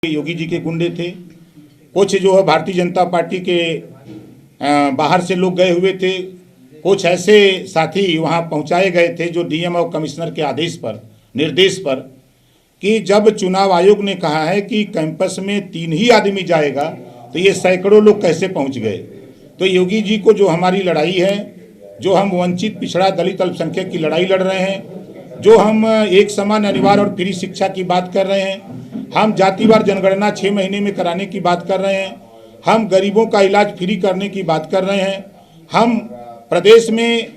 योगी जी के गुंडे थे, कुछ जो है भारतीय जनता पार्टी के बाहर से लोग गए हुए थे, कुछ ऐसे साथी वहां पहुंचाए गए थे जो डीएम और कमिश्नर के आदेश पर निर्देश पर कि जब चुनाव आयोग ने कहा है कि कैंपस में 3 ही आदमी जाएगा तो ये सैकड़ों लोग कैसे पहुंच गए। तो योगी जी को जो हमारी लड़ाई है, जो हम वंचित पिछड़ा दलित अल्पसंख्यक की लड़ाई लड़ रहे हैं, जो हम एक समान अनिवार्य और फ्री शिक्षा की बात कर रहे हैं, हम जातिवार जनगणना 6 महीने में कराने की बात कर रहे हैं, हम गरीबों का इलाज फ्री करने की बात कर रहे हैं, हम प्रदेश में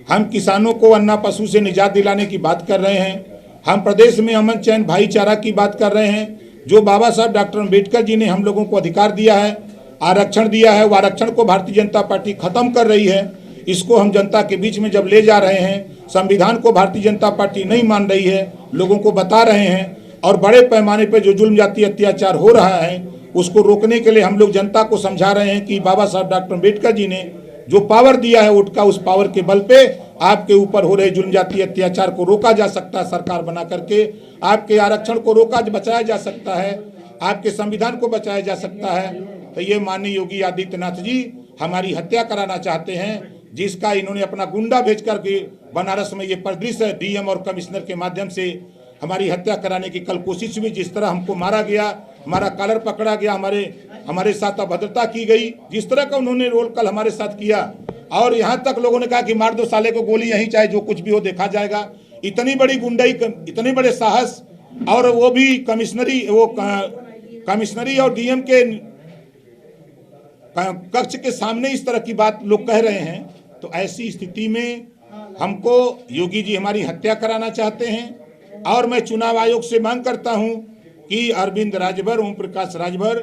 हम किसानों को अन्ना पशु से निजात दिलाने की बात कर रहे हैं, हम प्रदेश में अमन चैन भाईचारा की बात कर रहे हैं। जो बाबा साहब डॉक्टर अम्बेडकर जी ने हम लोगों को अधिकार दिया है, आरक्षण दिया है, वो आरक्षण को भारतीय जनता पार्टी खत्म कर रही है। इसको हम जनता के बीच में जब ले जा रहे हैं, संविधान को भारतीय जनता पार्टी नहीं मान रही है, लोगों को बता रहे हैं, और बड़े पैमाने पर जो जुल्म जाति अत्याचार हो रहा है उसको रोकने के लिए हम लोग जनता को समझा रहे हैं कि बाबा साहब डॉक्टर अम्बेडकर जी ने जो पावर दिया है उठका, उस पावर के बल पे आपके ऊपर हो रहे जुल्म जाति अत्याचार को रोका जा सकता है। सरकार बना करके आपके आरक्षण को बचाया जा सकता है, आपके संविधान को बचाया जा सकता है। तो ये माननीय योगी आदित्यनाथ जी हमारी हत्या कराना चाहते हैं, जिसका इन्होंने अपना गुंडा भेज करके बनारस में ये परिदृश्य डीएम और कमिश्नर के माध्यम से हमारी हत्या कराने की कल कोशिश हुई। जिस तरह हमको मारा गया, हमारा कॉलर पकड़ा गया, हमारे साथ अभद्रता की गई, जिस तरह का उन्होंने रोल कल हमारे साथ किया, और यहाँ तक लोगों ने कहा कि मार दो साले को गोली, यहीं चाहे जो कुछ भी हो देखा जाएगा। इतनी बड़ी गुंडाई, इतने बड़े साहस, और वो भी कमिश्नरी और डीएम के कक्ष के सामने इस तरह की बात लोग कह रहे हैं। तो ऐसी स्थिति में हमको योगी जी हमारी हत्या कराना चाहते हैं, और मैं चुनाव आयोग से मांग करता हूं कि अरविंद राजभर, ओम प्रकाश राजभर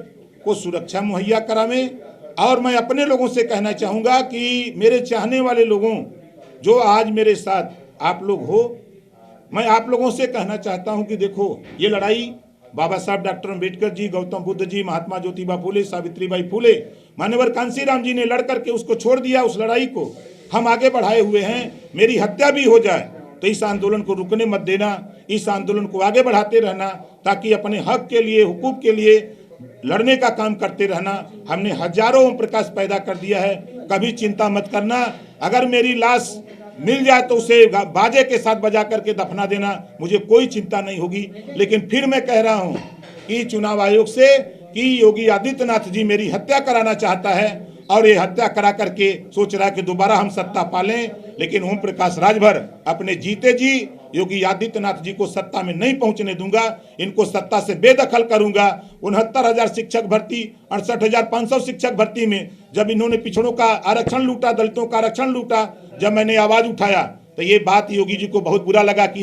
को सुरक्षा मुहैया करावें। और मैं अपने लोगों से कहना चाहूँगा कि मेरे चाहने वाले लोगों, जो आज मेरे साथ आप लोग हो, मैं आप लोगों से कहना चाहता हूं कि देखो, ये लड़ाई बाबा साहब डॉक्टर अम्बेडकर जी, गौतम बुद्ध जी, महात्मा ज्योतिबा फुले, सावित्रीबाई फुले, मान्यवर कांशीराम जी ने लड़ करके उसको छोड़ दिया। उस लड़ाई को हम आगे बढ़ाए हुए हैं। मेरी हत्या भी हो जाए तो इस आंदोलन को रुकने मत देना, इस आंदोलन को आगे बढ़ाते रहना, ताकि अपने हक के लिए, हुकूक के लिए लड़ने का काम करते रहना। हमने हजारों ओम प्रकाश पैदा कर दिया है, कभी चिंता मत करना। अगर मेरी लाश मिल जाए तो उसे बाजे के साथ बजा करके दफना देना, मुझे कोई चिंता नहीं होगी। लेकिन फिर मैं कह रहा हूं कि चुनाव आयोग से कि योगी आदित्यनाथ जी मेरी हत्या कराना चाहता है, और ये हत्या करा करके सोच रहा है कि दोबारा हम सत्ता पालें। लेकिन ओम प्रकाश राजभर अपने जीते जी योगी आदित्यनाथ जी को सत्ता में नहीं पहुंचने दूंगा। इनको सत्ता से बेदखल करूंगा। 69,000 शिक्षक भर्ती, 68,500 शिक्षक भर्ती में जब इन्होंने पिछड़ों का आरक्षण लूटा, दलितों का आरक्षण लूटा, जब मैंने आवाज उठाया तो ये बात योगी जी को बहुत बुरा लगा कि